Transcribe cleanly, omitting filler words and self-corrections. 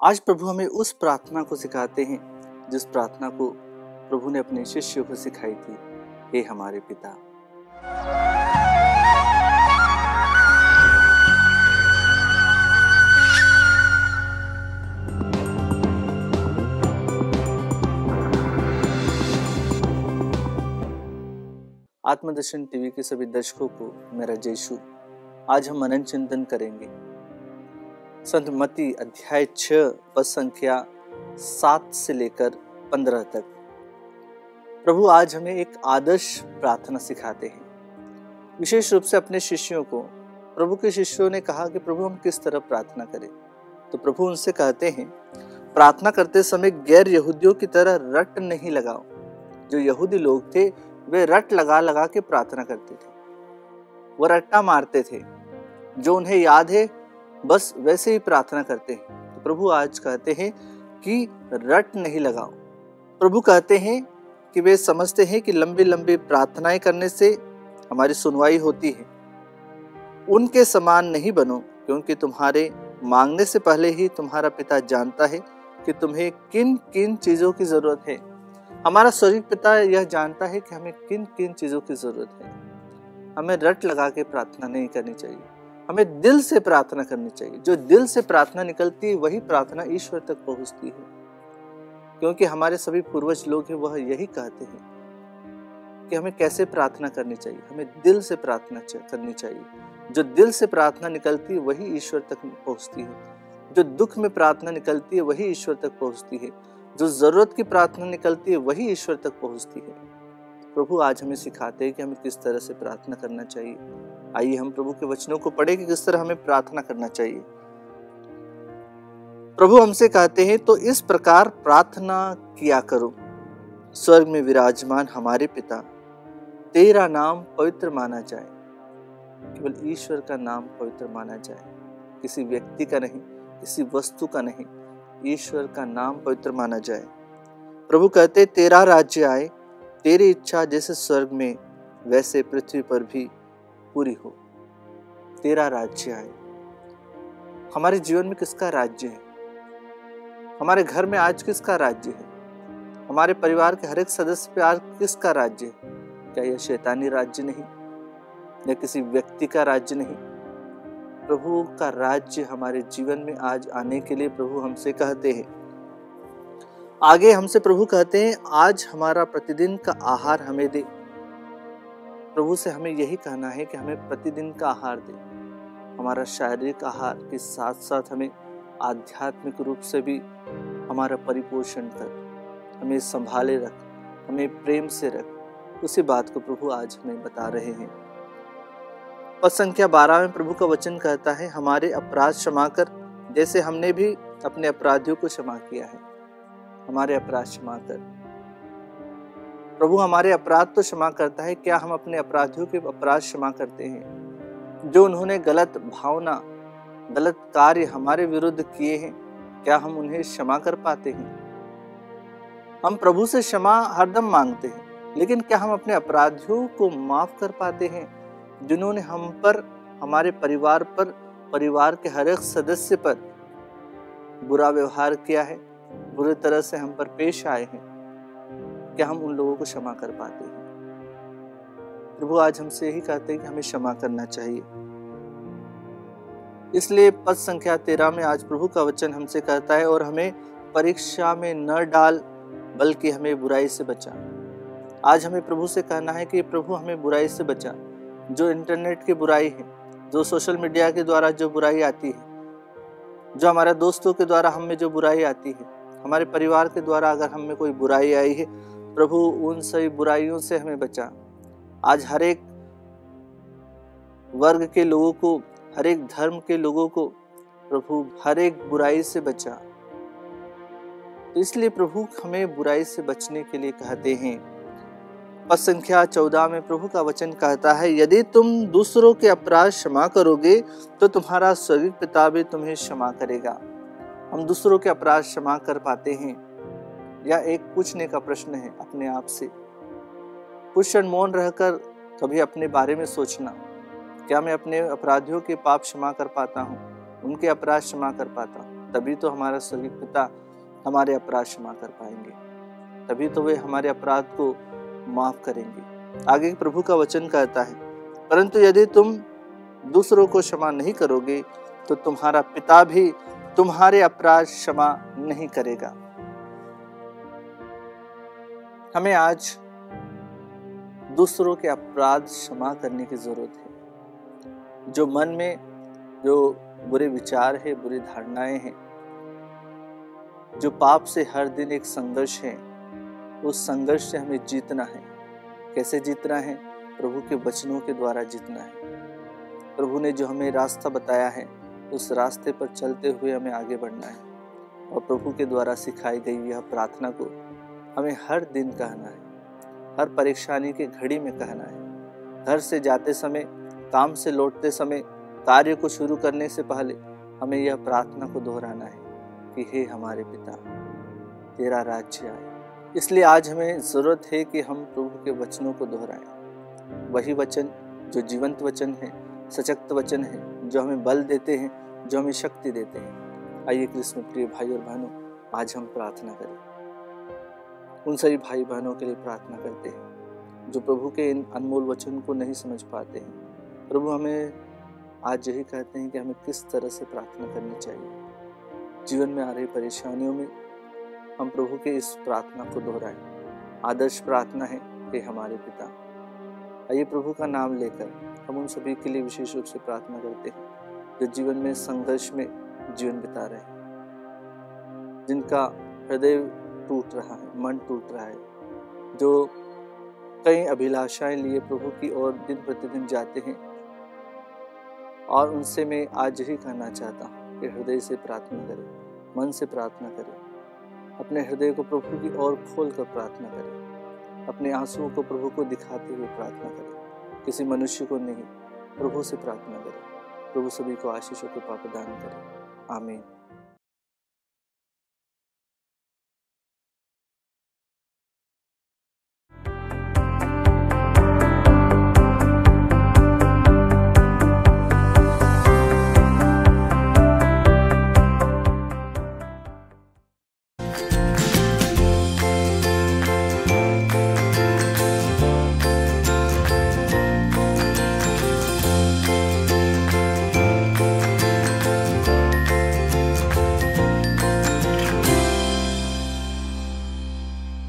आज प्रभु हमें उस प्रार्थना को सिखाते हैं जिस प्रार्थना को प्रभु ने अपने शिष्यों को सिखाई थी। हे हमारे पिता। आत्मदर्शन टीवी के सभी दर्शकों को मेरा जय यीशु। आज हम मनन चिंतन करेंगे संत मत्ती अध्याय 6 पद संख्या 7 से लेकर 15 तक। प्रभु आज हमें एक आदर्श प्रार्थना सिखाते हैं, विशेष रूप से अपने शिष्यों को। प्रभु के शिष्यों ने कहा कि प्रभु हम किस तरह प्रार्थना करें, तो प्रभु उनसे कहते हैं प्रार्थना करते समय गैर यहूदियों की तरह रट नहीं लगाओ। जो यहूदी लोग थे वे रट लगा लगा के प्रार्थना करते थे, वो रट्टा मारते थे, जो उन्हें याद है बस वैसे ही प्रार्थना करते हैं। तो प्रभु आज कहते हैं कि रट नहीं लगाओ। प्रभु कहते हैं कि वे समझते हैं कि लंबी लंबी प्रार्थनाएं करने से हमारी सुनवाई होती है। उनके समान नहीं बनो, क्योंकि तुम्हारे मांगने से पहले ही तुम्हारा पिता जानता है कि तुम्हें किन किन चीजों की जरूरत है। हमारा स्वर्गीय पिता यह जानता है कि हमें किन किन चीजों की जरूरत है। हमें रट लगा के प्रार्थना नहीं करनी चाहिए, हमें दिल से प्रार्थना करनी चाहिए। जो दिल से प्रार्थना निकलती है वही प्रार्थना ईश्वर तक पहुंचती है, क्योंकि हमारे सभी पूर्वज लोग हैं वह यही कहते हैं कि हमें कैसे प्रार्थना करनी चाहिए। हमें दिल से प्रार्थना करनी चाहिए। जो दिल से प्रार्थना निकलती है वही ईश्वर तक पहुंचती है। जो दुख में प्रार्थना निकलती है वही ईश्वर तक पहुंचती है। जो जरूरत की प्रार्थना निकलती है वही ईश्वर तक पहुंचती है। प्रभु आज हमें सिखाते हैं कि हमें किस तरह से प्रार्थना करना चाहिए। आइए हम प्रभु के वचनों को पढ़ें कि किस तरह हमें प्रार्थना करना चाहिए। प्रभु हमसे कहते हैं, तो इस प्रकार प्रार्थना किया करो, स्वर्ग में विराजमान हमारे पिता, तेरा नाम पवित्र माना जाए। केवल ईश्वर का नाम पवित्र माना जाए, किसी व्यक्ति का नहीं, किसी वस्तु का नहीं, ईश्वर का नाम पवित्र माना जाए। प्रभु कहते, तेरा राज्य आए, तेरी इच्छा जैसे स्वर्ग में वैसे पृथ्वी पर भी पूरी हो। तेरा राज्य आए। हमारे जीवन में किसका राज्य है? हमारे घर में आज किसका राज्य है? हमारे परिवार के हर एक सदस्य पे आज किसका राज्य है? क्या यह शैतानी राज्य नहीं, या किसी व्यक्ति का राज्य नहीं? प्रभु का राज्य हमारे जीवन में आज आने के लिए प्रभु हमसे कहते हैं। आगे हमसे प्रभु कहते हैं, आज हमारा प्रतिदिन का आहार हमें दे। प्रभु से हमें यही कहना है कि हमें प्रतिदिन का आहार दे। हमारा शारीरिक आहार के साथ साथ हमें आध्यात्मिक रूप से भी हमारा परिपोषण कर, हमें संभाले रख, हमें प्रेम से रख। उसी बात को प्रभु आज हमें बता रहे हैं। पद संख्या 12 में प्रभु का वचन कहता है, हमारे अपराध क्षमा कर, जैसे हमने भी अपने अपराधियों को क्षमा किया है। हमारे अपराध क्षमा कर। प्रभु हमारे अपराध तो क्षमा करता है, क्या हम अपने अपराधियों के अपराध क्षमा करते हैं? जो उन्होंने गलत भावना, गलत कार्य हमारे विरुद्ध किए हैं, क्या हम उन्हें क्षमा कर पाते हैं? हम प्रभु से क्षमा हरदम मांगते हैं, लेकिन क्या हम अपने अपराधियों को माफ कर पाते हैं, जिन्होंने हम पर, हमारे परिवार पर, परिवार के हर एक सदस्य पर बुरा व्यवहार किया है, बुरी तरह से हम पर पेश आए हैं? क्या हम उन लोगों को क्षमा कर पाते हैं? प्रभु आज हमसे यही कहते हैं कि हमें क्षमा करना चाहिए। इसलिए पद संख्या 13 में आज प्रभु का वचन हमसे कहता है, और हमें परीक्षा में न डाल, बल्कि हमें बुराई से बचा। आज हमें प्रभु से कहना है कि प्रभु हमें बुराई से बचा। जो इंटरनेट की बुराई है, जो सोशल मीडिया के द्वारा जो बुराई आती है, जो हमारे दोस्तों के द्वारा हम में जो बुराई आती है, हमारे परिवार के द्वारा अगर हम में कोई बुराई आई है, प्रभु उन सभी बुराइयों से हमें बचा। आज हर एक वर्ग के लोगों को, हर एक धर्म के लोगों को प्रभु हर एक बुराई से बचा। तो इसलिए प्रभु हमें बुराई से बचने के लिए कहते हैं। पद संख्या 14 में प्रभु का वचन कहता है, यदि तुम दूसरों के अपराध क्षमा करोगे तो तुम्हारा स्वर्गीय पिता भी तुम्हें क्षमा करेगा। हम दूसरों के अपराध क्षमा कर पाते हैं? या एक पूछने का प्रश्न है अपने आप से, कुछ क्षण मौन रहकर कभी अपने बारे में सोचना, क्या मैं अपने अपराधियों के पाप क्षमा कर पाता हूँ, उनके अपराध क्षमा कर पाता हूँ? तभी तो हमारा स्वर्गीय पिता हमारे अपराध क्षमा कर पाएंगे, तभी तो वे हमारे अपराध को माफ करेंगे। आगे प्रभु का वचन कहता है, परंतु यदि तुम दूसरों को क्षमा नहीं करोगे तो तुम्हारा पिता भी तुम्हारे अपराध क्षमा नहीं करेगा। हमें आज दूसरों के अपराध क्षमा करने की जरूरत है। जो मन में जो बुरे विचार है, बुरी धारणाएं हैं, जो पाप से हर दिन एक संघर्ष है, उस संघर्ष से हमें जीतना है। कैसे जीतना है? प्रभु के वचनों के द्वारा जीतना है। प्रभु ने जो हमें रास्ता बताया है, उस रास्ते पर चलते हुए हमें आगे बढ़ना है। और प्रभु के द्वारा सिखाई गई यह प्रार्थना को हमें हर दिन कहना है, हर परेशानी की घड़ी में कहना है। घर से जाते समय, काम से लौटते समय, कार्य को शुरू करने से पहले हमें यह प्रार्थना को दोहराना है कि हे हमारे पिता, तेरा राज्य आए। इसलिए आज हमें ज़रूरत है कि हम प्रभु के वचनों को दोहराएं। वही वचन जो जीवंत वचन है, सशक्त वचन है, जो हमें बल देते हैं, जो हमें शक्ति देते हैं। आइए क्रिस्त में प्रिय भाई और बहनों, आज हम प्रार्थना करें। उन सभी भाई बहनों के लिए प्रार्थना करते हैं जो प्रभु के इन अनमोल वचन को नहीं समझ पाते हैं। प्रभु हमें आज यही कहते हैं कि हमें किस तरह से प्रार्थना करनी चाहिए। जीवन में आ रही परेशानियों में हम प्रभु के इस प्रार्थना को दोहराएं। आदर्श प्रार्थना है, हे हमारे पिता। आइए प्रभु का नाम लेकर हम उन सभी के लिए विशेष रूप से प्रार्थना करते हैं जो जीवन में संघर्ष में जीवन बिता रहे हैं, जिनका हृदय टूट रहा है, मन टूट रहा है, जो कई अभिलाषाएं लिए प्रभु की ओर दिन प्रतिदिन जाते हैं। और उनसे मैं आज यही कहना चाहता हूँ कि हृदय से प्रार्थना करें, मन से प्रार्थना करें, अपने हृदय को प्रभु की ओर खोल कर प्रार्थना करें, अपने आंसुओं को प्रभु को दिखाते हुए प्रार्थना करें, किसी मनुष्य को नहीं, प्रभु से प्रार्थना करें। प्रभु सभी को आशीषों के पाप दान करें। आमीन।